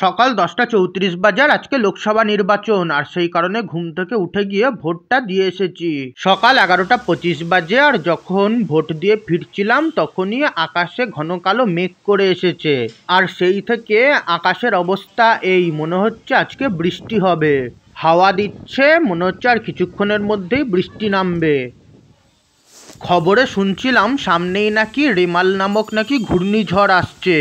সকাল 10টা 34 বাজে আর আজকে লোকসভা নির্বাচন, আর সেই কারণে ঘুম থেকে উঠে গিয়ে ভোটটা দিয়ে এসেছি। সকাল 11টা 25 বাজে আর যখন ভোট দিয়ে ফিরছিলাম তখনই আকাশে ঘন কালো মেঘ করে এসেছে, আর সেই থেকে আকাশের অবস্থা এই মনে হচ্ছে আজকে বৃষ্টি হবে। হাওয়া দিচ্ছে, মনে হচ্ছে আর কিছুক্ষণের মধ্যেই বৃষ্টি নামবে। খবরে শুনছিলাম সামনেই নাকি রেমাল নামক নাকি ঘূর্ণিঝড় আসছে।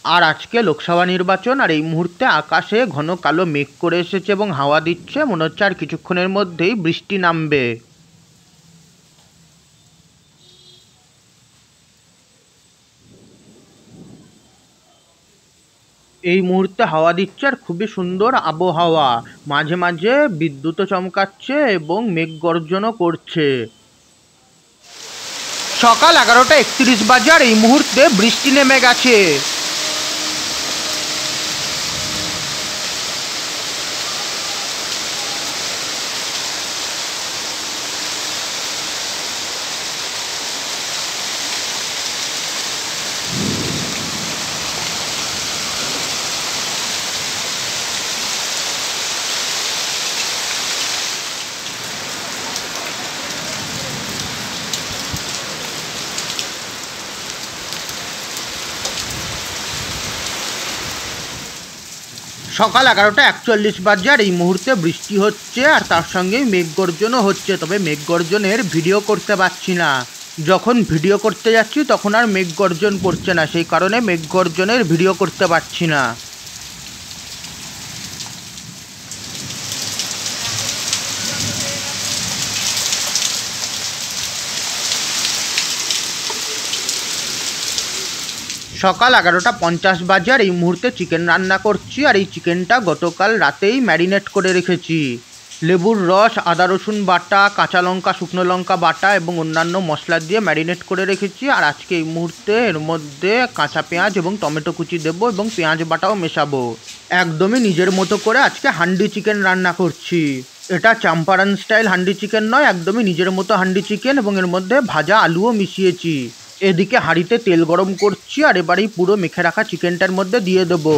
আর আজকে লোকসভা নির্বাচন, আর এই মুহূর্তে আকাশে ঘন কালো মেঘ করে এসেছে এবং হাওয়া দিচ্ছে, মনে হচ্ছে আর কিছুক্ষণের মধ্যেই বৃষ্টি নামবে। এই মুহূর্তে হাওয়া দিচ্ছে আর খুবই সুন্দর আবহাওয়া, মাঝে মাঝে বিদ্যুৎও চমকাচ্ছে এবং মেঘ গর্জনও করছে। সকাল 11টা 31 বাজে আর এই মুহূর্তে বৃষ্টি নেমে গেছে। সকাল 11টা 41 বাজে আর এই মুহূর্তে বৃষ্টি হচ্ছে, আর তার সঙ্গে মেঘ গর্জনও হচ্ছে, তবে মেঘ গর্জনের ভিডিও করতে পারছি না। যখন ভিডিও করতে যাচ্ছি তখন আর মেঘ গর্জন করছে না, সেই কারণে মেঘ গর্জনের ভিডিও করতে পারছি না। সকাল 11টা 50 বাজে আর এই মুহূর্তে চিকেন রান্না করছি, আর এই চিকেনটা গতকাল রাতেই ম্যারিনেট করে রেখেছি। লেবুর রস, আদা রসুন বাটা, কাঁচা লঙ্কা, শুকনো লঙ্কা বাটা এবং অন্যান্য মশলা দিয়ে ম্যারিনেট করে রেখেছি। আর আজকে এই মুহূর্তে এর মধ্যে কাঁচা পেঁয়াজ এবং টমেটো কুচি দেবো এবং পেঁয়াজ বাটাও মেশাবো। একদমই নিজের মতো করে আজকে হান্ডি চিকেন রান্না করছি। এটা চম্পারন স্টাইল হান্ডি চিকেন নয়, একদমই নিজের মতো হান্ডি চিকেন, এবং এর মধ্যে ভাজা আলুও মিশিয়েছি। এদিকে হাঁড়িতে তেল গরম করছি, আর এবারেই পুরো মেখে রাখা চিকেনটার মধ্যে দিয়ে দেবো।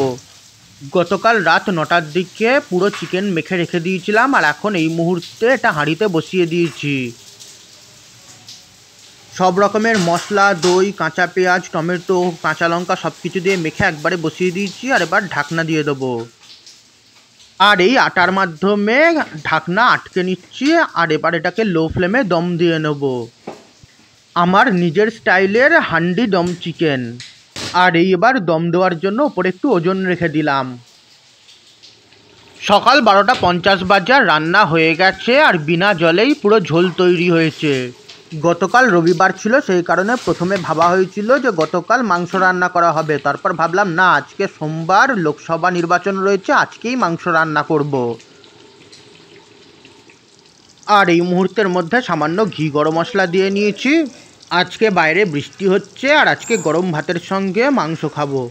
গতকাল রাত 9টার দিকে পুরো চিকেন মেখে রেখে দিয়েছিলাম, আর এখন এই মুহূর্তে এটা হাঁড়িতে বসিয়ে দিয়েছি। সব রকমের মশলা, দই, কাঁচা পেঁয়াজ, টমেটো, কাঁচা লঙ্কা সব কিছু দিয়ে মেখে একবারে বসিয়ে দিয়েছি, আর এবার ঢাকনা দিয়ে দেবো। আর এই আটার মাধ্যমে ঢাকনা আটকে নিচ্ছি, আর এবার এটাকে লো ফ্লেমে দম দিয়ে নেব। আমার নিজের স্টাইলের হান্ডি দম চিকেন। আর এই এবার দম দেওয়ার জন্য ওপরে একটু ওজন রেখে দিলাম। সকাল 12টা 50 বাজে রান্না হয়ে গেছে, আর বিনা জলেই পুরো ঝোল তৈরি হয়েছে। গতকাল রবিবার ছিল, সেই কারণে প্রথমে ভাবা হয়েছিল যে গতকাল মাংস রান্না করা হবে, তারপর ভাবলাম না, আজকে সোমবার লোকসভা নির্বাচন রয়েছে, আজকেই মাংস রান্না করব। আর এই মুহূর্তের মধ্যে সামান্য ঘি গরম মশলা দিয়ে নিয়েছি। আজকে বাইরে বৃষ্টি হচ্ছে, আর আজকে গরম ভাতের সঙ্গে মাংস খাবো।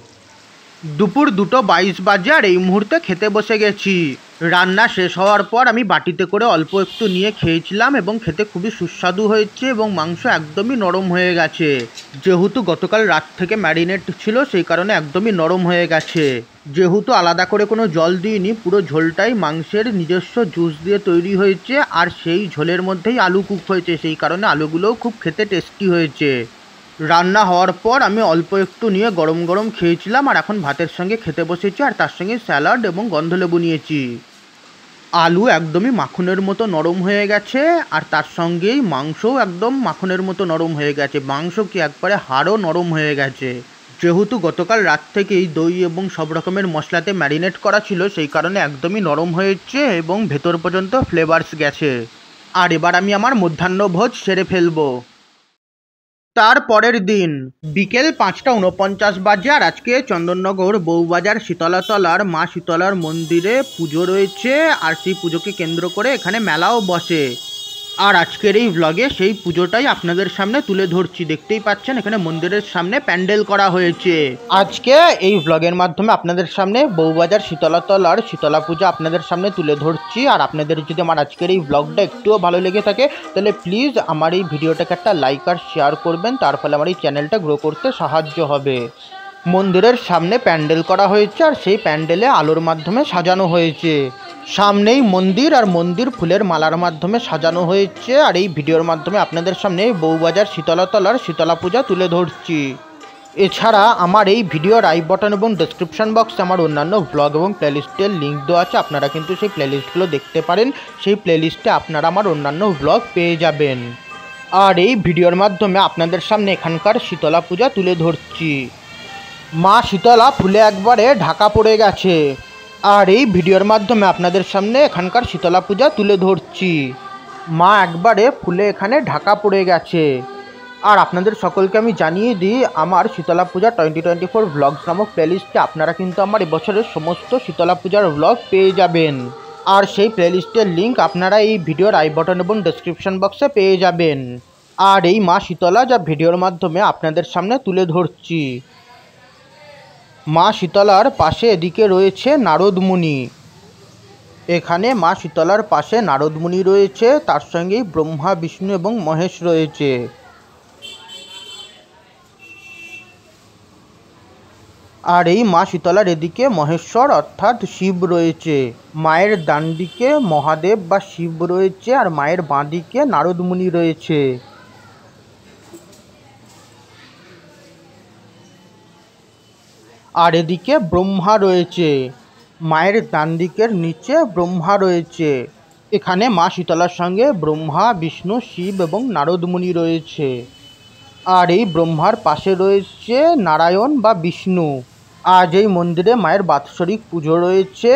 দুপুর 2:22 বাজে আর এই মুহূর্তে খেতে বসে গেছি। রান্না শেষ হওয়ার পর আমি বাটিতে করে অল্প একটু নিয়ে খেয়েছিলাম এবং খেতে খুবই সুস্বাদু হয়েছে, এবং মাংস একদমই নরম হয়ে গেছে। যেহেতু গতকাল রাত থেকে ম্যারিনেট ছিল, সেই কারণে একদমই নরম হয়ে গেছে। যেহেতু আলাদা করে কোনো জল দিইনি, পুরো ঝোলটাই মাংসের নিজস্ব জুস দিয়ে তৈরি হয়েছে, আর সেই ঝোলের মধ্যেই আলু কুক হয়েছে, সেই কারণে আলুগুলোও খুব খেতে টেস্টি হয়েছে। রান্না হওয়ার পর আমি অল্প একটু নিয়ে গরম গরম খেয়েছিলাম, আর এখন ভাতের সঙ্গে খেতে বসেছি, আর তার সঙ্গে স্যালাড এবং গন্ধলেবু নিয়েছি। আলু একদমই মাখনের মতো নরম হয়ে গেছে, আর তার সঙ্গেই মাংসও একদম মাখনের মতো নরম হয়ে গেছে। মাংস কি একবারে হাড়ও নরম হয়ে গেছে। যেহেতু গতকাল রাত থেকেই দই এবং সব রকমের মশলাতে ম্যারিনেট করা ছিল, সেই কারণে একদমই নরম হয়েছে এবং ভেতর পর্যন্ত ফ্লেভারস গেছে। আর এবার আমি আমার মধ্যাহ্নভোজ সেরে ফেলবো। তার পরের দিন বিকেল 5টা 49 বাজে, আর আজকে চন্দননগর বউবাজার শীতলাতলার মা শীতলার মন্দিরে পুজো রয়েছে, আর সেই পুজোকে কেন্দ্র করে এখানে মেলাও বসে। আর আজকের এই ব্লগে সেই পুজোটাই আপনাদের সামনে তুলে ধরছি। দেখতেই পাচ্ছেন এখানে মন্দিরের সামনে প্যান্ডেল করা হয়েছে। আজকে এই ব্লগের মাধ্যমে আপনাদের সামনে বউবাজার শীতলাতলার শীতলা পূজা আপনাদের সামনে তুলে ধরছি। আর আপনাদের যদি আমার আজকের এই ব্লগটা একটুও ভালো লেগে থাকে, তাহলে প্লিজ আমার এই ভিডিওটাকে একটা লাইক আর শেয়ার করবেন, তার ফলে আমার এই চ্যানেলটা গ্রো করতে সাহায্য হবে। মন্দিরের সামনে প্যান্ডেল করা হয়েছে আর সেই প্যান্ডেলে আলোর মাধ্যমে সাজানো হয়েছে। সামনেই মন্দির আর মন্দির ফুলের মালার মাধ্যমে সাজানো হয়েছে। আর এই ভিডিওর মাধ্যমে আপনাদের সামনে বউবাজার শীতলাতলার শীতলা পূজা তুলে ধরছি। এছাড়া আমার এই ভিডিওর আই বাটন এবং ডেসক্রিপশন বক্সে আমার অন্যান্য ব্লগ এবং প্লেলিস্টের লিঙ্ক দেওয়া আছে, আপনারা কিন্তু সেই প্লেলিস্টগুলো দেখতে পারেন। সেই প্লেলিস্টে আপনারা আমার অন্যান্য ব্লগ পেয়ে যাবেন। আর এই ভিডিওর মাধ্যমে আপনাদের সামনে এখানকার শীতলা পূজা তুলে ধরছি। মা শীতলা ফুলে একবারে ঢাকা পড়ে গেছে। আর এই ভিডিওর মাধ্যমে আপনাদের সামনে এখানকার শীতলা পূজা তুলে ধরছি। মা একবারে ফুলে এখানে ঢাকা পড়ে গেছে। আর আপনাদের সকলকে আমি জানিয়ে দিই, আমার শীতলা পূজা 2024 ব্লগস নামক প্লেলিস্টে আপনারা কিন্তু আমার এবছরের সমস্ত শীতলা পূজার ব্লগ পেয়ে যাবেন। আর সেই প্লেলিস্টের লিঙ্ক আপনারা এই ভিডিওর আই বাটন এবং ডেসক্রিপশন বক্সে পেয়ে যাবেন। আর এই মা শীতলা যা ভিডিওর মাধ্যমে আপনাদের সামনে তুলে ধরছি। মা শীতলার পাশে এদিকে রয়েছে নারদমুনি। এখানে মা শীতলার পাশে নারদমুনি রয়েছে, তার সঙ্গেই ব্রহ্মা, বিষ্ণু এবং মহেশ রয়েছে। আর এই মা শীতলার এদিকে মহেশ্বর অর্থাৎ শিব রয়েছে। মায়ের ডান দিকে মহাদেব বা শিব রয়েছে আর মায়ের বাঁ দিকে নারদমুনি রয়েছে। আর এদিকে ব্রহ্মা রয়েছে। মায়ের ডান দিকের নিচে ব্রহ্মা রয়েছে। এখানে মা শীতলার সঙ্গে ব্রহ্মা, বিষ্ণু, শিব এবং নারদমুনি রয়েছে। আর এই ব্রহ্মার পাশে রয়েছে নারায়ণ বা বিষ্ণু। আজ এই মন্দিরে মায়ের বাৎসরিক পুজো রয়েছে।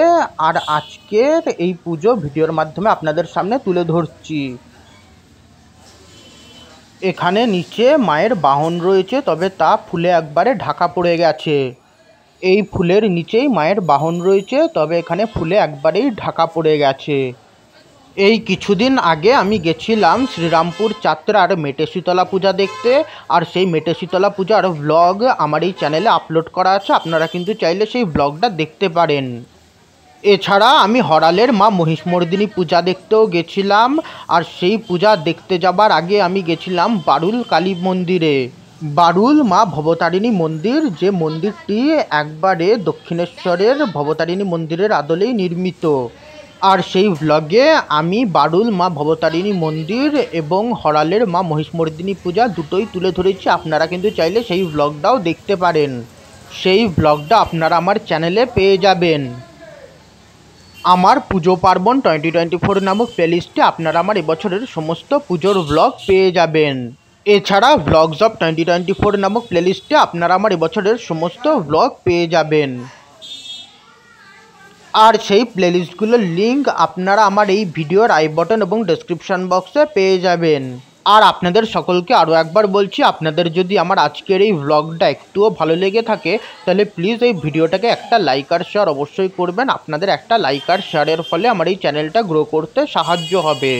আর আজকের এই পুজো ভিডিওর মাধ্যমে আপনাদের সামনে তুলে ধরছি। এখানে নিচে মায়ের বাহন রয়েছে, তবে তা ফুলে একবারে ঢাকা পড়ে গেছে। এই ফুলের নিচেই মায়ের বাহন রয়েছে, তবে এখানে ফুলে একবারেই ঢাকা পড়ে গেছে। এই কিছুদিন আগে আমি গেছিলাম শ্রীরামপুর চাত্রার মেটে শীতলা পূজা দেখতে। আর সেই মেটে শীতলা পূজার ব্লগ আমার এই চ্যানেলে আপলোড করা আছে, আপনারা কিন্তু চাইলে সেই ব্লগটা দেখতে পারেন। এছাড়া আমি হরালের মা মহিষমর্দিনী পূজা দেখতেও গেছিলাম। আর সেই পূজা দেখতে যাবার আগে আমি গেছিলাম বারুল কালী মন্দিরে। বারুল মা ভবতারিণী মন্দির, যে মন্দিরটি একবারে দক্ষিণেশ্বরের ভবতারিণী মন্দিরের আদলেই নির্মিত। আর সেই ব্লগে আমি বারুল মা ভবতারিণী মন্দির এবং হরালের মা মহিষমর্দিনী পূজা দুটোই তুলে ধরেছি, আপনারা কিন্তু চাইলে সেই ব্লগটাও দেখতে পারেন। সেই ব্লগটা আপনারা আমার চ্যানেলে পেয়ে যাবেন। আমার পুজো পার্বণ 2024 নামক প্লেলিস্টে আপনারা আমার এবছরের সমস্ত পুজোর ব্লগ পেয়ে যাবেন। এছাড়া ব্লগস অফ 2024 নামক প্লেলিস্টে আপনারা আমার এবছরের সমস্ত ব্লগ পেয়ে যাবেন। আর সেই প্লেলিস্টগুলোর লিঙ্ক আপনারা আমার এই ভিডিওর আই বাটন এবং ডেসক্রিপশন বক্সে পেয়ে যাবেন। আর আপনাদের সকলকে আরও একবার বলছি, আপনাদের যদি আমার আজকের এই ব্লগটা একটুও ভালো লেগে থাকে তাহলে প্লিজ এই ভিডিওটাকে একটা লাইক আর শেয়ার অবশ্যই করবেন। আপনাদের একটা লাইক আর শেয়ারের ফলে আমার এই চ্যানেলটা গ্রো করতে সাহায্য হবে।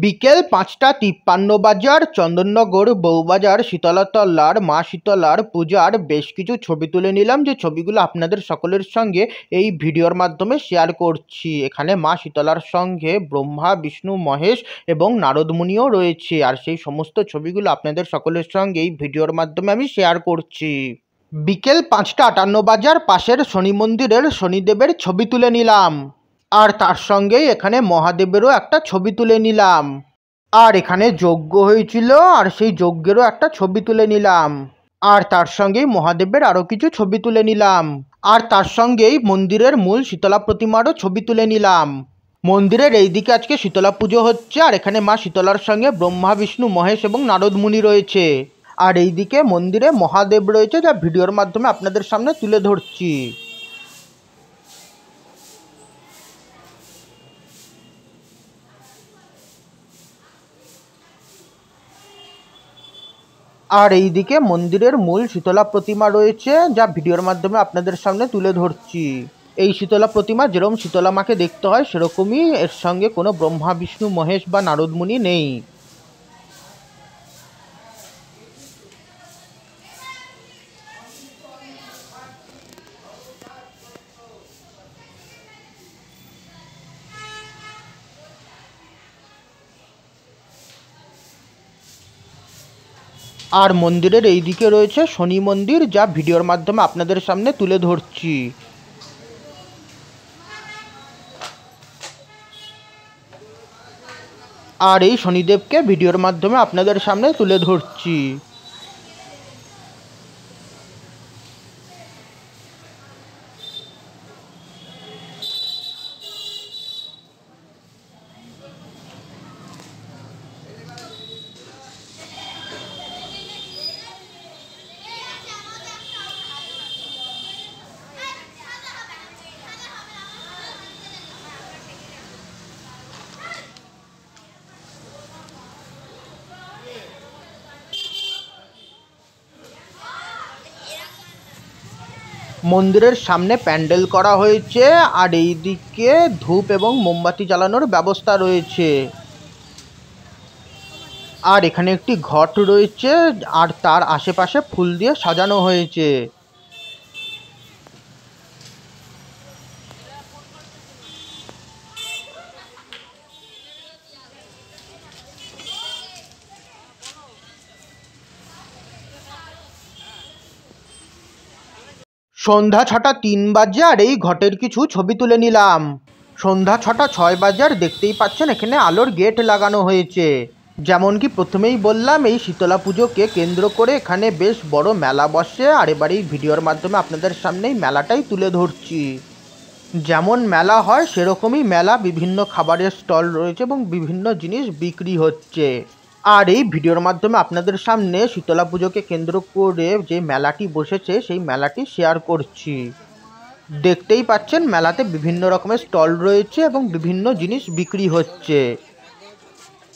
বিকেল 5:53 চন্দননগর বউবাজার শীতলাতলার মা শীতলার পূজার বেশ কিছু ছবি তুলে নিলাম, যে ছবিগুলো আপনাদের সকলের সঙ্গে এই ভিডিওর মাধ্যমে শেয়ার করছি। এখানে মা শীতলার সঙ্গে ব্রহ্মা, বিষ্ণু, মহেশ এবং নারদমুনিও রয়েছে। আর সেই সমস্ত ছবিগুলো আপনাদের সকলের সঙ্গে এই ভিডিওর মাধ্যমে আমি শেয়ার করছি। বিকেল 5:58 পাশের শনি মন্দিরের শনিদেবের ছবি তুলে নিলাম। আর তার সঙ্গেই এখানে মহাদেবেরও একটা ছবি তুলে নিলাম। আর এখানে যজ্ঞ হয়েছিল, আর সেই যজ্ঞেরও একটা ছবি তুলে নিলাম। আর তার সঙ্গেই মহাদেবের আরও কিছু ছবি তুলে নিলাম। আর তার সঙ্গেই মন্দিরের মূল শীতলা প্রতিমারও ছবি তুলে নিলাম। মন্দিরের এই দিকে আজকে শীতলা পুজো হচ্ছে, আর এখানে মা শীতলার সঙ্গে ব্রহ্মা, বিষ্ণু, মহেশ এবং নারদমুনি রয়েছে। আর এই দিকে মন্দিরে মহাদেব রয়েছে, যা ভিডিওর মাধ্যমে আপনাদের সামনে তুলে ধরছি। আর এইদিকে মন্দিরের মূল শীতলা প্রতিমা রয়েছে, যা ভিডিওর মাধ্যমে আপনাদের সামনে তুলে ধরছি। এই শীতলা প্রতিমা যেরকম শীতলা মাকে দেখতে হয় সেরকমই, এর সঙ্গে কোনো ব্রহ্মা, বিষ্ণু, মহেশ বা নারদমুনি নেই। আর মন্দিরের এই দিকে রয়েছে শনি মন্দির, যা ভিডিওর মাধ্যমে আপনাদের সামনে তুলে ধরছি। আর এই শনিদেবকে ভিডিওর মাধ্যমে আপনাদের সামনে তুলে ধরছি। মন্দিরের সামনে প্যান্ডেল করা হয়েছে, আর এই দিকে ধূপ এবং মোমবাতি জ্বালানোর ব্যবস্থা রয়েছে। আর এখানে একটি ঘট রয়েছে, আর তার আশেপাশে ফুল দিয়ে সাজানো হয়েছে। সন্ধ্যা 6টা 3 বাজে, আর এই ঘটের কিছু ছবি তুলে নিলাম। সন্ধ্যা 6টা 6 বাজে, আর দেখতেই পাচ্ছেন এখানে আলোর গেট লাগানো হয়েছে। যেমন কি প্রথমেই বললাম, এই শীতলা পুজোকে কেন্দ্র করে এখানে বেশ বড় মেলা বসে, আর এবার এই ভিডিওর মাধ্যমে আপনাদের সামনেই মেলাটাই তুলে ধরছি। যেমন মেলা হয় সেরকমই মেলা, বিভিন্ন খাবারের স্টল রয়েছে এবং বিভিন্ন জিনিস বিক্রি হচ্ছে। আর এই ভিডিওর মাধ্যমে আপনাদের সামনে শীতলা পুজোকে কেন্দ্র করে যে মেলাটি বসেছে সেই মেলাটি শেয়ার করছি। দেখতেই পাচ্ছেন মেলাতে বিভিন্ন রকমের স্টল রয়েছে এবং বিভিন্ন জিনিস বিক্রি হচ্ছে।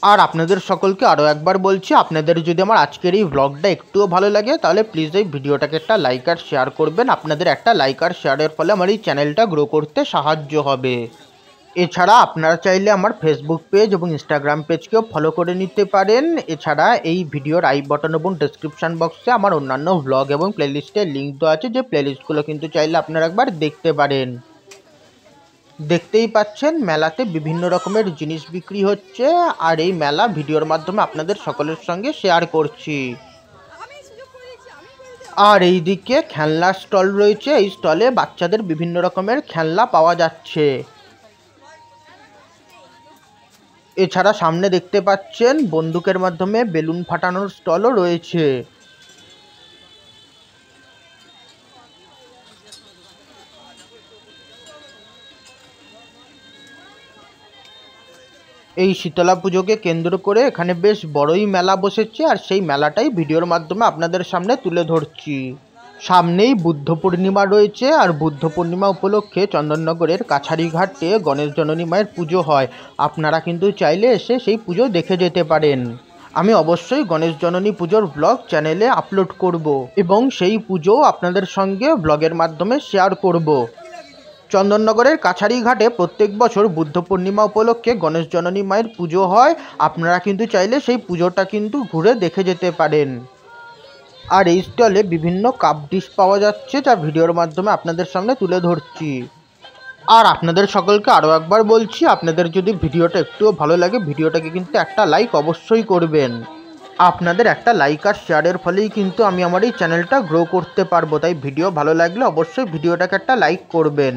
আর আপনাদের সকলকে আরও একবার বলছি, আপনাদের যদি আমার আজকের এই ব্লগটা একটুও ভালো লাগে তাহলে প্লিজ এই ভিডিওটাকে একটা লাইক আর শেয়ার করবেন। আপনাদের একটা লাইক আর শেয়ারের ফলে আমার এই চ্যানেলটা গ্রো করতে সাহায্য হবে। এছাড়া আপনারা চাইলে আমার ফেসবুক পেজ এবং ইনস্টাগ্রাম পেজকেও ফলো করে নিতে পারেন। এছাড়া এই ভিডিওর আই বটন এবং ডেসক্রিপশান বক্সে আমার অন্যান্য ব্লগ এবং প্লেলিস্টের লিঙ্ক দেওয়া আছে, যে প্লেলিস্টগুলো কিন্তু চাইলে আপনারা একবার দেখতে পারেন। দেখতেই পাচ্ছেন মেলাতে বিভিন্ন রকমের জিনিস বিক্রি হচ্ছে, আর এই মেলা ভিডিওর মাধ্যমে আপনাদের সকলের সঙ্গে শেয়ার করছি। আর এই দিকে খেলনার স্টল রয়েছে, এই স্টলে বাচ্চাদের বিভিন্ন রকমের খেলনা পাওয়া যাচ্ছে। এছাড়া সামনে দেখতে পাচ্ছেন বন্দুকের মাধ্যমে বেলুন ফাটানোর স্টলও রয়েছে। এই শীতলা পুজোকে কেন্দ্র করে এখানে বেশ বড়ই মেলা বসেছে, আর সেই মেলাটাই ভিডিওর মাধ্যমে আপনাদের সামনে তুলে ধরছি। সামনেই বুদ্ধ পূর্ণিমা রয়েছে, আর বুদ্ধ পূর্ণিমা উপলক্ষে চন্দননগরের কাছারি ঘাটে গণেশ জননী মায়ের পুজো হয়। আপনারা কিন্তু চাইলে এসে সেই পুজো দেখে যেতে পারেন। আমি অবশ্যই গণেশ জননী পুজোর ব্লগ চ্যানেলে আপলোড করব এবং সেই পুজো আপনাদের সঙ্গে ব্লগের মাধ্যমে শেয়ার করব। চন্দননগরের কাছারি ঘাটে প্রত্যেক বছর বুদ্ধ পূর্ণিমা উপলক্ষে গণেশ জননী মায়ের পুজো হয়। আপনারা কিন্তু চাইলে সেই পুজোটা কিন্তু ঘুরে দেখে যেতে পারেন। আর এই স্টলে বিভিন্ন কাপ ডিশ পাওয়া যাচ্ছে, যা ভিডিওর মাধ্যমে আপনাদের সামনে তুলে ধরছি। আর আপনাদের সকলকে আরও একবার বলছি, আপনাদের যদি ভিডিওটা একটুও ভালো লাগে ভিডিওটাকে কিন্তু একটা লাইক অবশ্যই করবেন। আপনাদের একটা লাইক আর শেয়ারের ফলেই কিন্তু আমি আমার এই চ্যানেলটা গ্রো করতে পারবো, তাই ভিডিও ভালো লাগলে অবশ্যই ভিডিওটাকে একটা লাইক করবেন।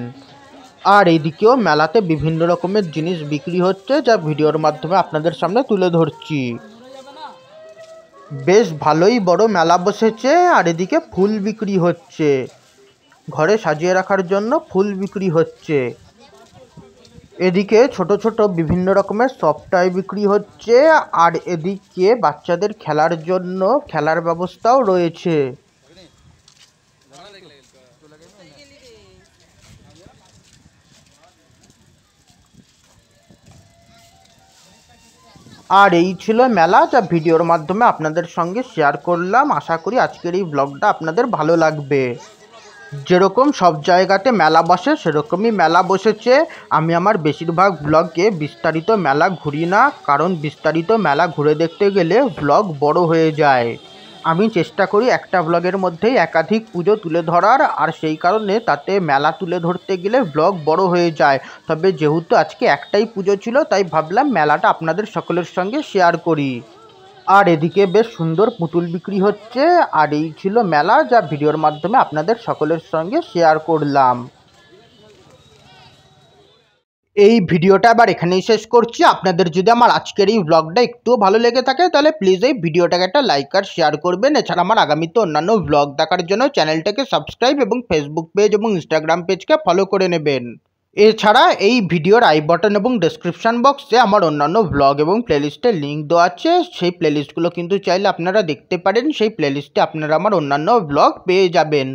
আর এইদিকেও মেলাতে বিভিন্ন রকমের জিনিস বিক্রি হচ্ছে, যা ভিডিওর মাধ্যমে আপনাদের সামনে তুলে ধরছি। বেশ ভালোই বড় মেলা বসেছে, আর এদিকে ফুল বিক্রি হচ্ছে, ঘরে সাজিয়ে রাখার জন্য ফুল বিক্রি হচ্ছে। এদিকে ছোট ছোট বিভিন্ন রকমের সফট টয় বিক্রি হচ্ছে, আর এদিকে বাচ্চাদের খেলার জন্য খেলার ব্যবস্থাও রয়েছে। আর এই ছিল মেলা, যা ভিডিওর মাধ্যমে আপনাদের সঙ্গে শেয়ার করলাম। আশা করি আজকের এই ব্লগটা আপনাদের ভালো লাগবে। যেরকম সব জায়গাতে মেলা বসে সেরকমই মেলা বসেছে। আমি আমার বেশিরভাগ ব্লগে বিস্তারিত মেলা ঘুরি না, কারণ বিস্তারিত মেলা ঘুরে দেখতে গেলে ব্লগ বড় হয়ে যায়। আমি চেষ্টা করি একটা ব্লগের মধ্যেই একাধিক পুজো তুলে ধরার, আর সেই কারণে তাতে মেলা তুলে ধরতে গেলে ব্লগ বড় হয়ে যায়। তবে যেহেতু আজকে একটাই পুজো ছিল, তাই ভাবলাম মেলাটা আপনাদের সকলের সঙ্গে শেয়ার করি। আর এদিকে বেশ সুন্দর পুতুল বিক্রি হচ্ছে। আর এই ছিল মেলা, যা ভিডিওর মাধ্যমে আপনাদের সকলের সঙ্গে শেয়ার করলাম। এই ভিডিওটা আবার এখানেই শেষ করছি। আপনাদের যদি আমার আজকের এই ব্লগটা একটুও ভালো লেগে থাকে তাহলে প্লিজ এই ভিডিওটাকে একটা লাইক আর শেয়ার করবেন। এছাড়া আমার আগামীতে অন্যান্য ব্লগ দেখার জন্য চ্যানেলটাকে সাবস্ক্রাইব এবং ফেসবুক পেজ এবং ইনস্টাগ্রাম পেজকে ফলো করে নেবেন। এছাড়া এই ভিডিওর আই বাটন এবং ডেসক্রিপশন বক্সে আমার অন্যান্য ব্লগ এবং প্লেলিস্টের লিঙ্ক দেওয়া আছে। সেই প্লেলিস্টগুলো কিন্তু চাইলে আপনারা দেখতে পারেন। সেই প্লেলিস্টে আপনারা আমার অন্যান্য ব্লগ পেয়ে যাবেন।